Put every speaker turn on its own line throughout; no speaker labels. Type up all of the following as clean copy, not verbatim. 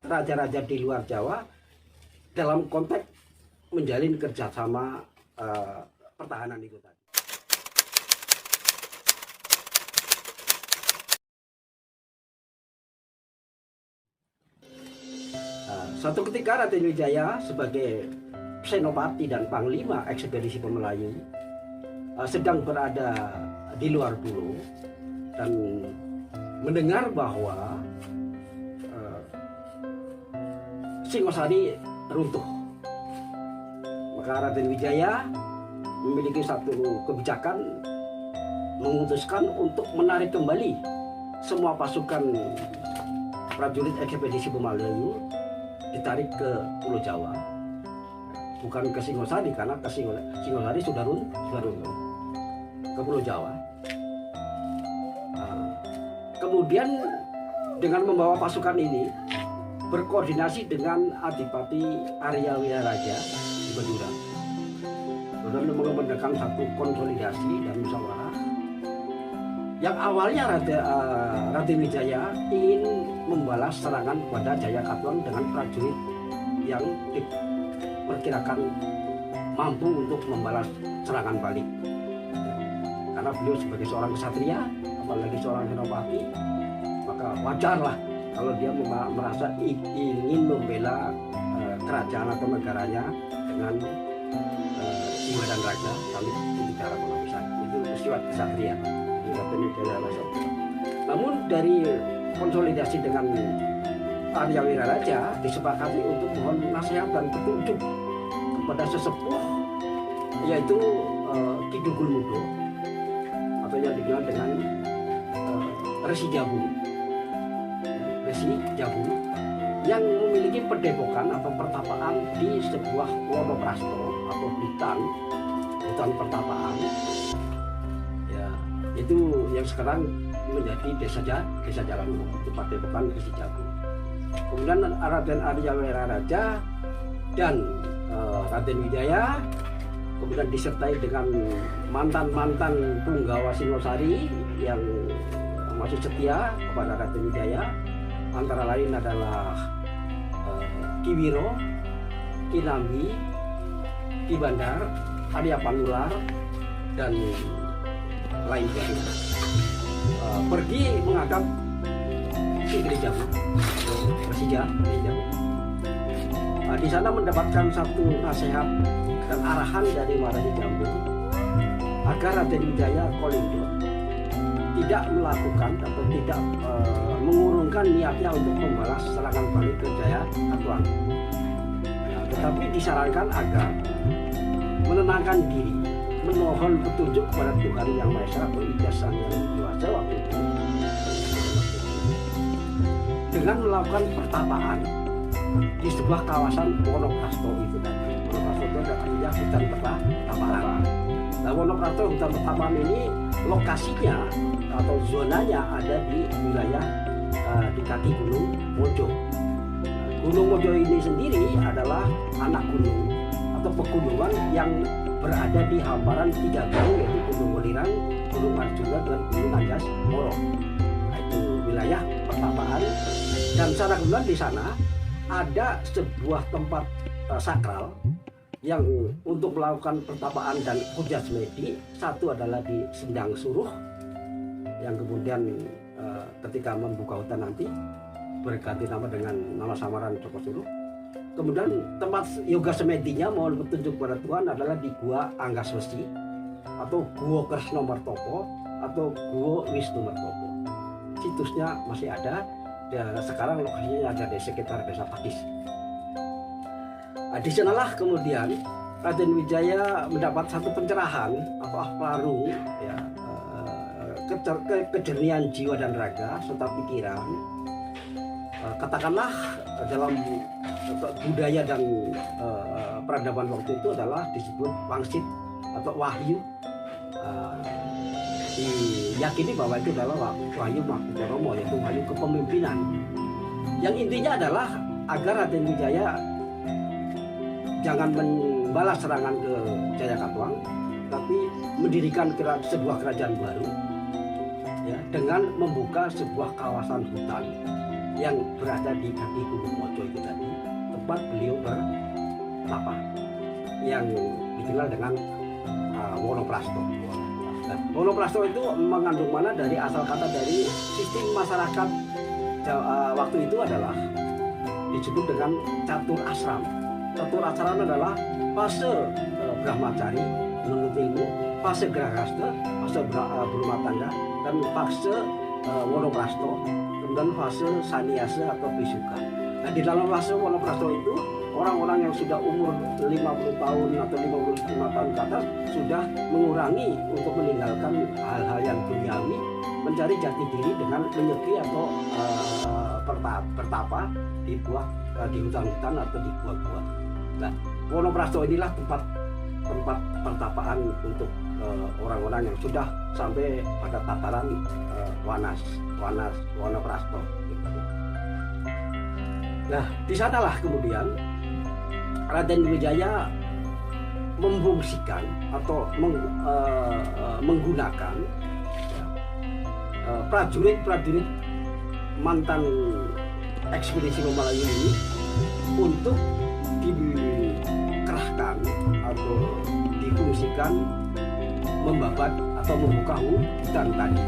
raja-raja di luar Jawa dalam konteks menjalin kerjasama pertahanan itu tadi. Suatu ketika Raden Wijaya sebagai senopati dan panglima ekspedisi Pemelayu sedang berada di luar pulau dan mendengar bahwa Singosari runtuh. Maka Raden Wijaya memiliki satu kebijakan, memutuskan untuk menarik kembali semua pasukan prajurit ekspedisi Pemelayu, ditarik ke Pulau Jawa, bukan ke Singosari, karena ke Singosari sudah runtuh, ke Pulau Jawa. Kemudian dengan membawa pasukan ini berkoordinasi dengan Adipati Arya Wiraraja di Madura, kemudian mengadakan satu konsolidasi dan musyawarah. Yang awalnya Raden Wijaya ingin membalas serangan kepada Jayakatwang dengan prajurit yang diperkirakan mampu untuk membalas serangan balik. Karena beliau sebagai seorang ksatria, apalagi seorang senopati, maka wajarlah kalau dia merasa ingin membela kerajaan atau negaranya dengan jiwa dan raga sambil bicara penghabisan. Itu sifat ksatria. Namun dari konsolidasi dengan Arya Wiraraja disepakati untuk mohon nasihat dan petunjuk kepada sesepuh, yaitu Ki Dugul Mudo, atau yang dikenal dengan Resi Jabu, yang memiliki padepokan atau pertapaan di sebuah Wonoprasto atau hutan pertapaan. Itu yang sekarang menjadi desa Jalan, itu padepokan Resi Jabu. Kemudian Raden Arya Wiraraja dan Raden Wijaya kemudian disertai dengan mantan punggawa Singosari yang masih setia kepada Raden Wijaya, antara lain adalah Ki Wiro, Ki Nambi, Ki Bandar, Arya Panular, dan lain sebagainya. Pergi menghadap Ki Gede Jabu, Persija Gede Jabu. Di sana mendapatkan satu nasihat dan arahan dari Maharaja Jambu agar Raden Wijaya Kolindo tidak melakukan atau tidak mengurungkan niatnya untuk membalas serangan balik ke Jayakatwang, tetapi disarankan agar menenangkan diri, memohon petunjuk kepada Tuhan Yang Maha Esa atau Ijazah Yang Kuasa waktu itu, dengan melakukan pertapaan di sebuah kawasan Wonoprasto itu tadi. Wonoprasto itu artinya hutan pertapaan. Nah, Wonoprasto hutan pertapaan ini lokasinya atau zonanya ada di wilayah di kaki Gunung Mojo. Gunung Mojo ini sendiri adalah anak gunung atau pegunungan yang berada di hamparan 3 gunung, yaitu Gunung Welirang, Gunung Arjuna, dan Gunung Anjas Moro. Nah, itu wilayah pertapaan. Dan secara kebetulan di sana ada sebuah tempat sakral yang untuk melakukan pertapaan dan puja semedi. Satu adalah di Sendang Suruh, yang kemudian ketika membuka hutan nanti berganti nama dengan nama samaran Joko Suruh. Kemudian tempat yoga semedinya mohon petunjuk kepada Tuhan adalah di Gua Anggaswesi atau Gua Kresno Martopo atau Gua Wisnu Martopo. Situsnya masih ada dan sekarang lokasinya ada di sekitar Desa Pakis. Di sanalah kemudian Raden Wijaya mendapat satu pencerahan atau aklarung, ya, kejernihan jiwa dan raga serta pikiran. Katakanlah dalam budaya dan peradaban waktu itu adalah disebut wangsit atau wahyu. Diyakini bahwa itu adalah wahyu Mangkubuwono, yaitu wahyu kepemimpinan. Yang intinya adalah agar Raden Wijaya jangan membalas serangan ke Jayakatwang, tapi mendirikan sebuah kerajaan baru, ya, dengan membuka sebuah kawasan hutan yang berada di kaki Gunung Mojo tempat beliau bertapa yang dikenal dengan Wonoprasto. Nah, Wonoprasto itu mengandung mana dari asal kata dari sistem masyarakat waktu itu adalah disebut dengan catur asram. Catur asram adalah fase brahmacari menuntut ilmu, fase grahasta, fase berumah tangga, dan fase Wonoprasto, kemudian fase sannyasa atau bisuka. Nah, di dalam fase Wonoprasto itu orang-orang yang sudah umur 50 tahun atau 55 tahun ke atas sudah mengurangi untuk meninggalkan hal-hal yang duniawi, mencari jati diri dengan menyegi atau bertapa di hutan-hutan atau di gua-gua. Nah, Wonoprasto inilah tempat pertapaan untuk orang-orang yang sudah sampai pada tataran Wonoprasto. Nah, di sanalah kemudian Raden Wijaya memfungsikan atau menggunakan prajurit-prajurit mantan ekspedisi Melayu ini untuk dikerahkan atau difungsikan membabat atau membuka hutan tadi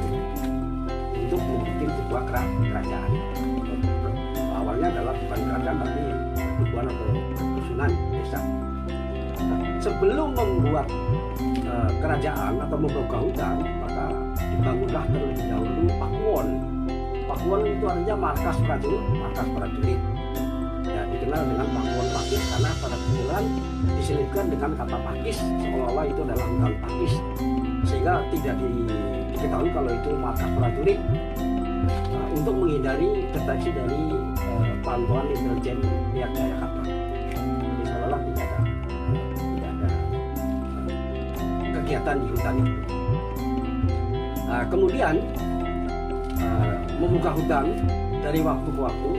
untuk membuat sebuah kerajaan. Awalnya adalah bukan kerajaan tapi perdukuhan atau perdusunan desa. Nah, sebelum membuat kerajaan atau membuka hutan, maka dibangunlah terlebih dahulu Pakuwon. Pakuwon itu artinya markas prajurit. Ya, dikenal dengan Pakuwon Pakis karena pada kebetulan diselipkan dengan kata Pakis, seolah-olah itu adalah hutan Pakis, sehingga tidak diketahui kalau itu markas prajurit. Untuk menghindari deteksi dari pantauan intelijen pihak Jayakarta. Jadi seolah-olah tidak ada kegiatan di hutan itu. Kemudian membuka hutan dari waktu ke waktu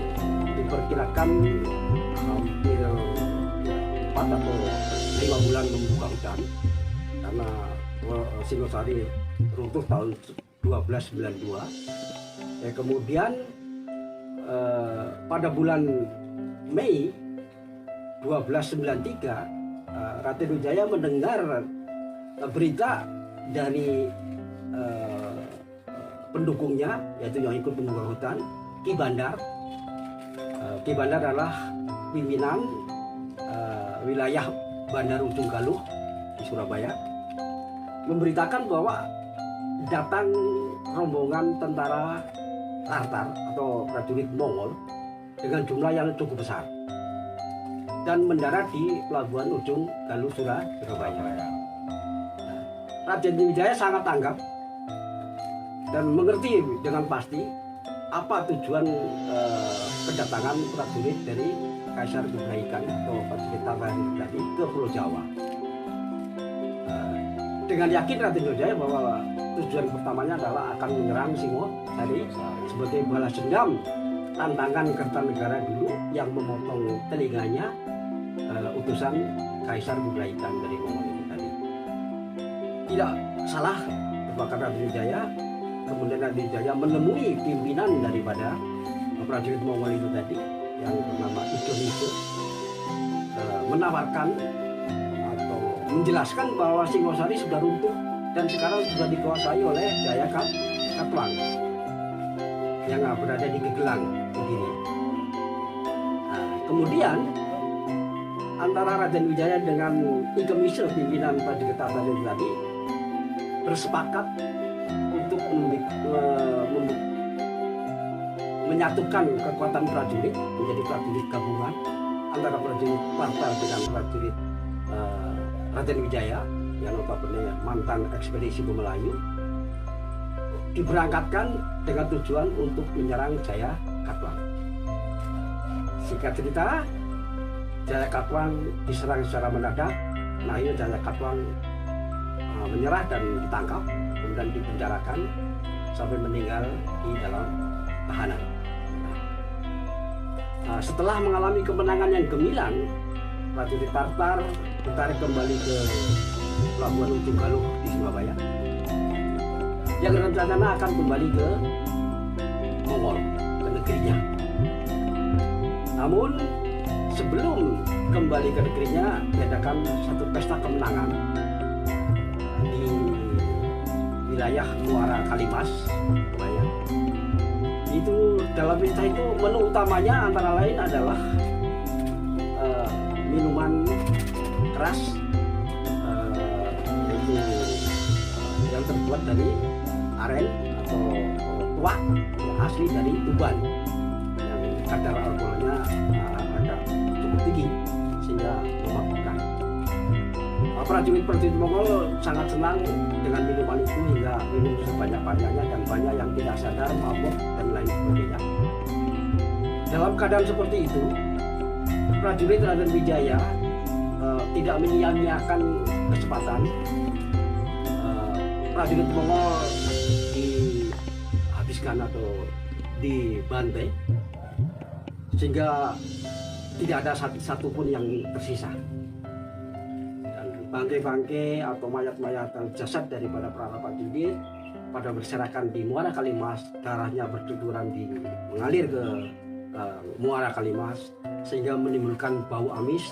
diperkirakan hampir 4 atau 5 bulan membuka hutan karena Singosari runtuh tahun 1292. Kemudian pada bulan Mei 1293 Raden Wijaya mendengar berita dari pendukungnya, yaitu yang ikut membuka hutan, Ki Bandar. Ki Bandar adalah pimpinan wilayah Bandar Ujung Galuh di Surabaya, memberitakan bahwa datang rombongan tentara Tartar atau prajurit Mongol dengan jumlah yang cukup besar dan mendarat di pelabuhan Ujung Galuh Surabaya. Raden Wijaya sangat tanggap dan mengerti dengan pasti apa tujuan kedatangan prajurit dari Kaisar Kublai Khan atau prajurit Tartar tadi ke Pulau Jawa. Dengan yakin Raden Wijaya bahwa tujuan pertamanya adalah akan menyerang Singosari sebagai balas dendam tantangan Kertanegara dulu yang memotong telinganya utusan Kaisar Kublai Khan dari Mongol itu tadi. Tidak salah tebakan Raden Wijaya. Kemudian Raden Wijaya menemui pimpinan daripada prajurit Mongol itu tadi yang bernama Iko, menawarkan atau menjelaskan bahwa Singosari sudah runtuh dan sekarang sudah dikuasai oleh Jayakatwang yang berada di Gegelang begini. Kemudian antara Raden Wijaya dengan Iko Misel, pimpinan prajurit Tartar tadi, bersepakat untuk menyatukan kekuatan prajurit menjadi prajurit gabungan antara prajurit Tartar dengan prajurit Raden Wijaya yang notabene mantan ekspedisi Melayu, diberangkatkan dengan tujuan untuk menyerang Jayakatwang. Singkat cerita, Jayakatwang diserang secara mendadak. Nah, ini Jayakatwang menyerah dan ditangkap, kemudian dipenjarakan sampai meninggal di dalam tahanan. Setelah mengalami kemenangan yang gemilang, prajurit Tartar ditarik kembali ke pelabuhan Ujung Galuh di Surabaya, yang rencana akan kembali ke Mongol, ke negerinya. Namun sebelum kembali ke negerinya diadakan satu pesta kemenangan di wilayah Muara Kalimas, Surabaya. Itu dalam pesta itu menu utamanya antara lain adalah minuman keras yaitu yang terbuat dari aren atau tuak yang asli dari Tuban, yang kadar alkoholnya agak cukup tinggi sehingga memabukkan. Prajurit-prajurit Mongol sangat senang dengan minuman itu hingga minum sebanyak-banyaknya, dan banyak yang tidak sadar, mabuk dan lain sebagainya. Dalam keadaan seperti itu, prajurit Raden Wijaya tidak menyia-nyiakan kesempatan. Prajurit Mongol dihabiskan atau dibantai sehingga tidak ada satupun yang tersisa. Dan bangkai-bangkai atau mayat-mayat jasad daripada para prajurit pada berserakan di Muara Kalimas, darahnya bercucuran mengalir ke Muara Kalimas sehingga menimbulkan bau amis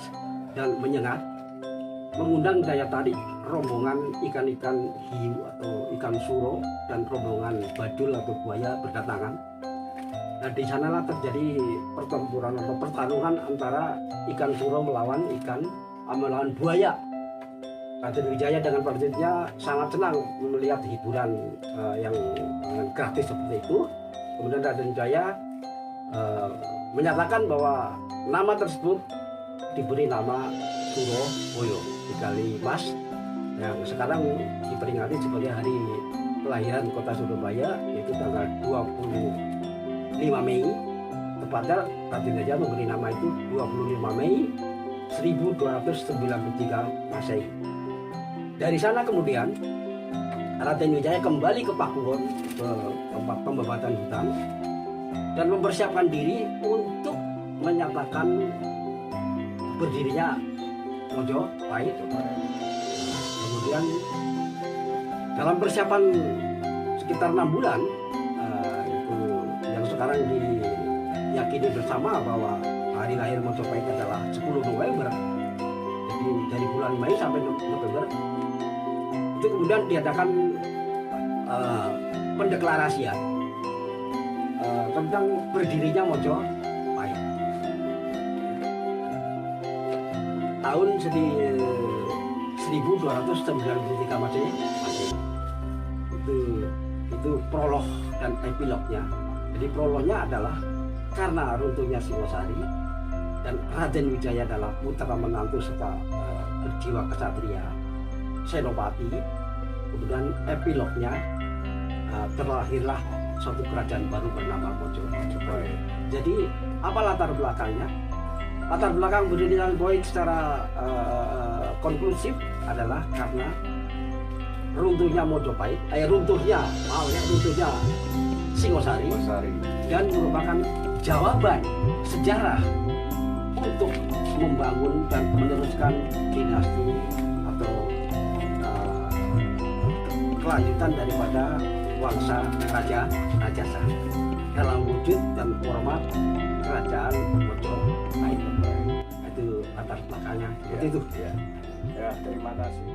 dan menyengat, mengundang daya tarik rombongan ikan-ikan hiu atau ikan suro dan rombongan badul atau buaya berdatangan. Nah, di sanalah terjadi pertempuran atau pertarungan antara ikan suro melawan buaya. Raden Wijaya dengan prajuritnya sangat senang melihat hiburan yang gratis seperti itu. Kemudian Raden Wijaya menyatakan bahwa nama tersebut diberi nama Surabaya di Kalimas, yang sekarang diperingati sebagai hari kelahiran kota Surabaya, yaitu tanggal 25 Mei. Tepatnya Raden Wijaya memberi nama itu 25 Mei 1293 Masehi. Dari sana kemudian Raden Wijaya kembali ke Pakuwon, ke tempat pembabatan hutan, dan mempersiapkan diri untuk menyatakan berdirinya Mojopahit. Kemudian dalam persiapan sekitar 6 bulan, itu yang sekarang diyakini bersama bahwa hari lahir Mojopahit adalah 10 November. Jadi dari bulan Mei sampai November itu kemudian diadakan pendeklarasian tentang berdirinya Mojopahit. Tahun 1293 Masehi. Itu prolog dan epilognya. Jadi prolognya adalah karena runtuhnya Singosari dan Raden Wijaya adalah putra menantu serta berjiwa kesatria Senopati. Kemudian epilognya terlahirlah suatu kerajaan baru bernama Mojopahit. Jadi apa latar belakangnya? Latar belakang berdirinya Mojopahit secara konklusif adalah karena runtuhnya Mojopahit, runtuhnya Singosari, dan merupakan jawaban sejarah untuk membangun dan meneruskan dinasti atau kelanjutan daripada wangsa Raja Rajasa dalam wujud dan format kerajaan Mojopahit. Itu latar belakangnya.
Ya,
Itu.
ya, terima kasih.